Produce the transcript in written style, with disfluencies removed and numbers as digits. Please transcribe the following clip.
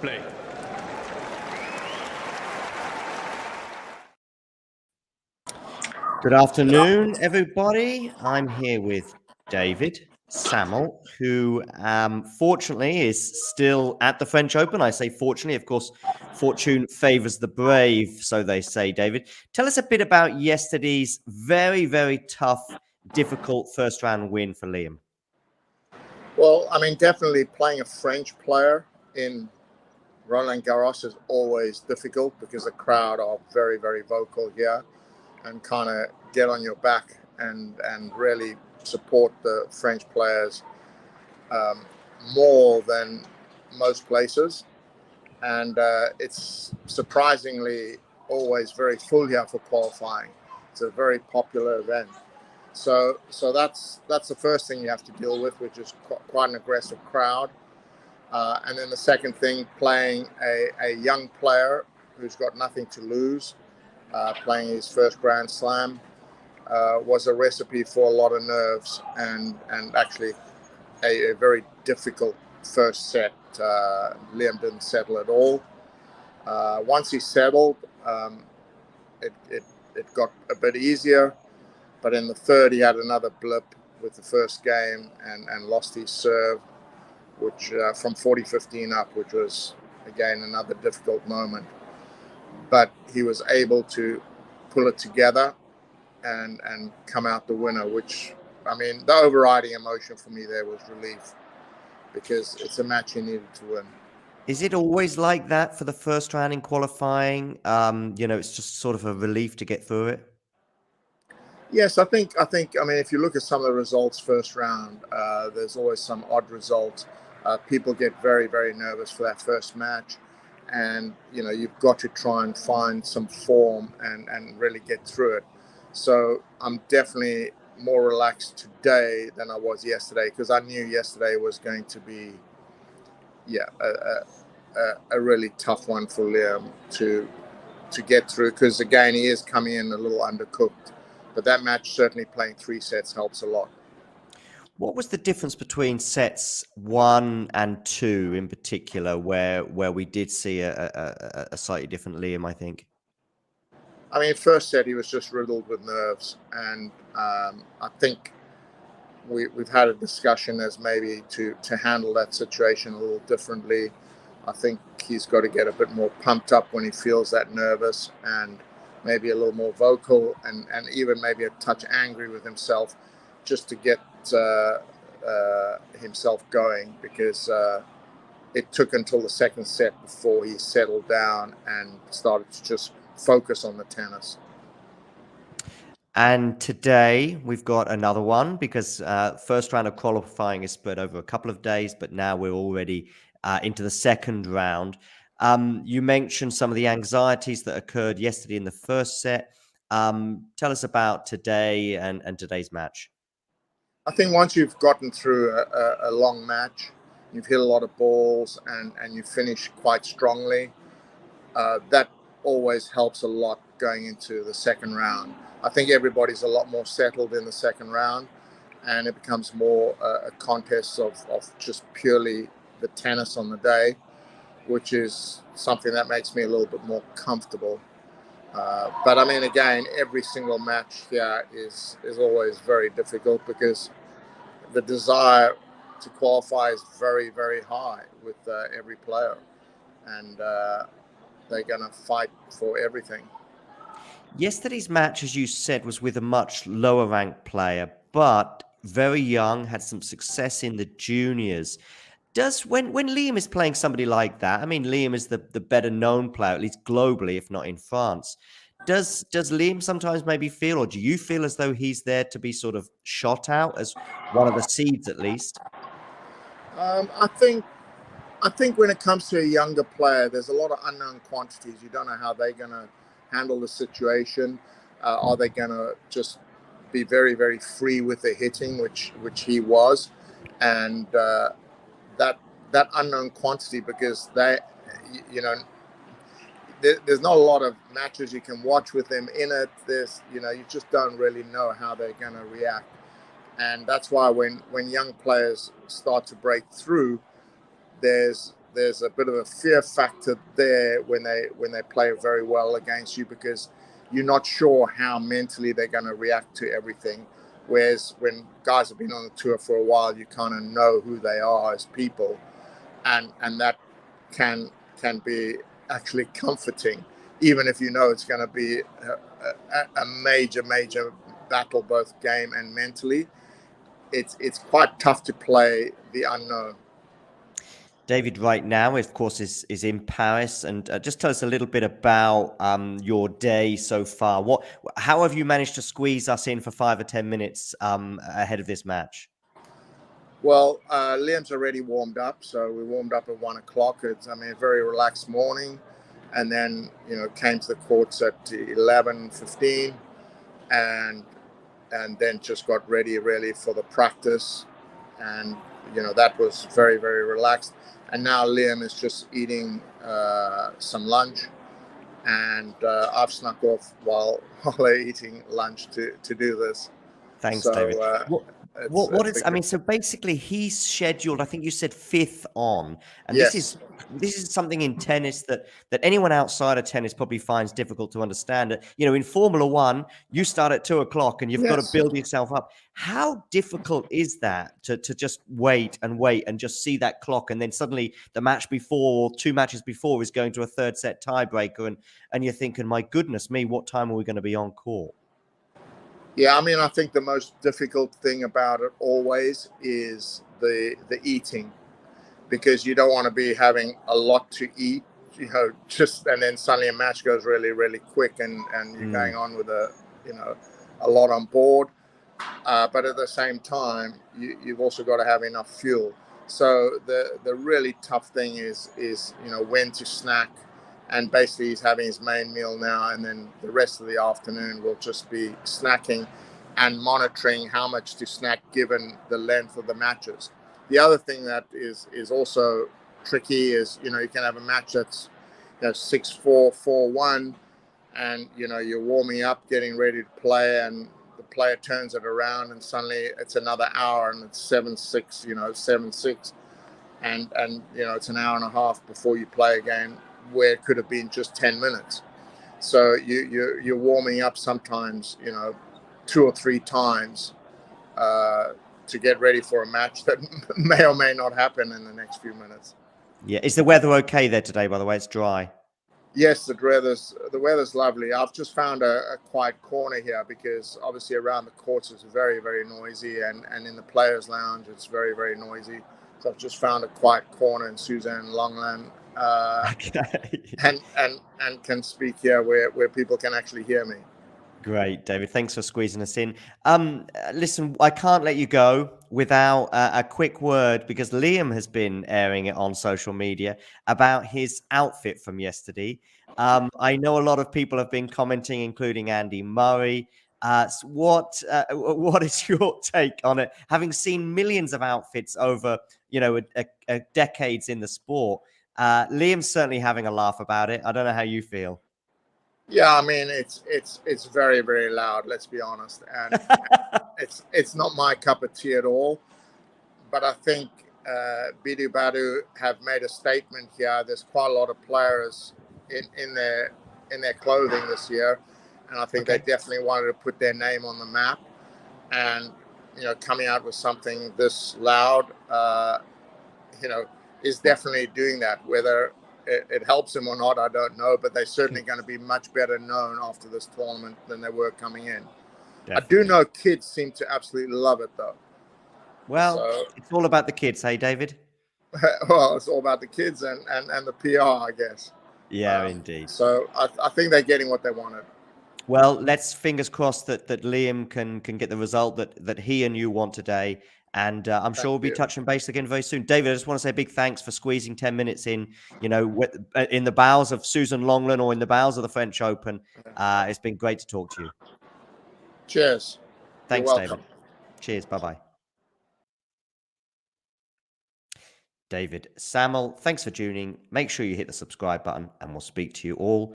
play. Good afternoon, everybody. I'm here with David Sammel, who fortunately is still at the French Open. I say fortunately, of course, fortune favors the brave, so they say. David, tell us a bit about yesterday's very, very tough, difficult first round win for Liam. Well, I mean, definitely playing a French player in Roland Garros is always difficult because the crowd are very, very vocal here and kind of get on your back and really support the French players more than most places. And it's surprisingly always very full here for qualifying. It's a very popular event. So that's the first thing you have to deal with, which is quite an aggressive crowd. And then the second thing, playing a young player who's got nothing to lose, playing his first Grand Slam, was a recipe for a lot of nerves and actually a very difficult first set. Liam didn't settle at all. Once he settled, it got a bit easier. But in the third, he had another blip with the first game and lost his serve, which from 40-15 up, which was, again, another difficult moment. But he was able to pull it together and come out the winner, which, I mean, the overriding emotion for me there was relief because it's a match he needed to win. Is it always like that for the first round in qualifying? It's just sort of a relief to get through it. Yes, I think. I mean, if you look at some of the results first round, there's always some odd results. People get very, very nervous for that first match, and you've got to try and find some form and really get through it. So I'm definitely more relaxed today than I was yesterday because I knew yesterday was going to be, a really tough one for Liam to get through because again he is coming in a little undercooked. But that match, certainly playing 3 sets helps a lot. What was the difference between sets 1 and 2 in particular, where we did see a slightly different Liam, I think? I mean, first set, he was just riddled with nerves. And I think we've had a discussion as maybe to handle that situation a little differently. I think he's got to get a bit more pumped up when he feels that nervous and maybe a little more vocal and even maybe a touch angry with himself just to get himself going because it took until the second set before he settled down and started to just focus on the tennis. And today we've got another one because first round of qualifying is spread over a couple of days, but now we're already into the second round. You mentioned some of the anxieties that occurred yesterday in the first set. Tell us about today and today's match. I think once you've gotten through a long match, you've hit a lot of balls and you finish quite strongly, that always helps a lot going into the second round. I think everybody's a lot more settled in the second round and it becomes more a contest of just purely the tennis on the day, which is something that makes me a little bit more comfortable. But I mean, again, every single match here is always very difficult because the desire to qualify is very, very high with every player. And they're going to fight for everything. Yesterday's match, as you said, was with a much lower ranked player, but very young, had some success in the juniors. When Liam is playing somebody like that, I mean, Liam is the better known player, at least globally, if not in France. Does Liam sometimes maybe feel, or do you feel as though he's there to be sort of shot out as one of the seeds at least? I think when it comes to a younger player, there's a lot of unknown quantities. You don't know how they're going to handle the situation. Are they going to just be very, very free with the hitting, which he was, and that unknown quantity because there's not a lot of matches you can watch with them in it. You just don't really know how they're going to react, and that's why when young players start to break through, there's there's a bit of a fear factor there when they play very well against you, because you're not sure how mentally they're going to react to everything. Whereas when guys have been on the tour for a while, you kind of know who they are as people, and that can be actually comforting, even if you know it's going to be a major battle, both game and mentally. It's quite tough to play the unknown. David, right now, of course, is in Paris, and just tell us a little bit about your day so far. How have you managed to squeeze us in for 5 or 10 minutes ahead of this match? Well, Liam's already warmed up, so we warmed up at 1 o'clock. It's, I mean, a very relaxed morning, and then came to the courts at 11:15, and then just got ready really for the practice, and that was very relaxed. And now Liam is just eating some lunch, and I've snuck off while they're eating lunch to do this. Thanks, So David. What it's is? a I good. mean, so basically, he's scheduled. I think you said fifth on, and this Yes. is something in tennis that anyone outside of tennis probably finds difficult to understand. In Formula One, you start at 2 o'clock, and you've got to Yes. build yourself up. How difficult is that to just wait and just see that clock, and then suddenly the match before or two matches before is going to a third set tiebreaker, and you're thinking, my goodness me, what time are we going to be on court? Yeah, I mean, I think the most difficult thing about it always is the eating, because you don't want to be having a lot to eat, just, and then suddenly a match goes really quick, and you're going on with a lot on board. But at the same time, you've also got to have enough fuel. So the really tough thing is when to snack, and basically he's having his main meal now, and then the rest of the afternoon will just be snacking and monitoring how much to snack given the length of the matches. The other thing that is also tricky is you can have a match that's 6-4, 4-1, and you're warming up, getting ready to play, and the player turns it around, and suddenly it's another hour, and it's 7-6, 7-6, and it's an hour and a half before you play again, where it could have been just 10 minutes. So you're warming up sometimes 2 or 3 times to get ready for a match that may or may not happen in the next few minutes. Yeah. Is the weather okay there today, by the way? It's dry. Yes, the weather's lovely. I've just found a quiet corner here, because obviously around the courts is very noisy, and in the players' lounge it's very noisy. So I've just found a quiet corner in Suzanne Longland, Okay. and can speak here where people can actually hear me. Great, David. Thanks for squeezing us in. Listen, I can't let you go without a quick word, because Liam has been airing it on social media about his outfit from yesterday. I know a lot of people have been commenting, including Andy Murray. What is your take on it? Having seen millions of outfits over, decades in the sport, Liam's certainly having a laugh about it. I don't know how you feel. Yeah, I mean it's very loud. Let's be honest, and it's not my cup of tea at all. But I think Bidu Badu have made a statement here. There's quite a lot of players in their clothing this year, and I think they Okay. definitely wanted to put their name on the map. And coming out with something this loud, is definitely doing that. Whether it helps him or not, I don't know. But they're certainly going to be much better known after this tournament than they were coming in. I do Definitely. know kids seem to absolutely love it, though. Well, So, it's all about the kids, hey, David? well, it's all about the kids and the PR, I guess. Yeah, indeed. So I think they're getting what they wanted. Well, let's fingers crossed that Liam can get the result that he and you want today. And I'm sure Thank we'll be you. touching base again very soon. David, I just want to say a big thanks for squeezing 10 minutes in, in the bowels of Susan Longland or in the bowels of the French Open. It's been great to talk to you. Cheers. You're Thanks, welcome. David. Cheers. Bye-bye. David Sammel, thanks for tuning. Make sure you hit the subscribe button, and we'll speak to you all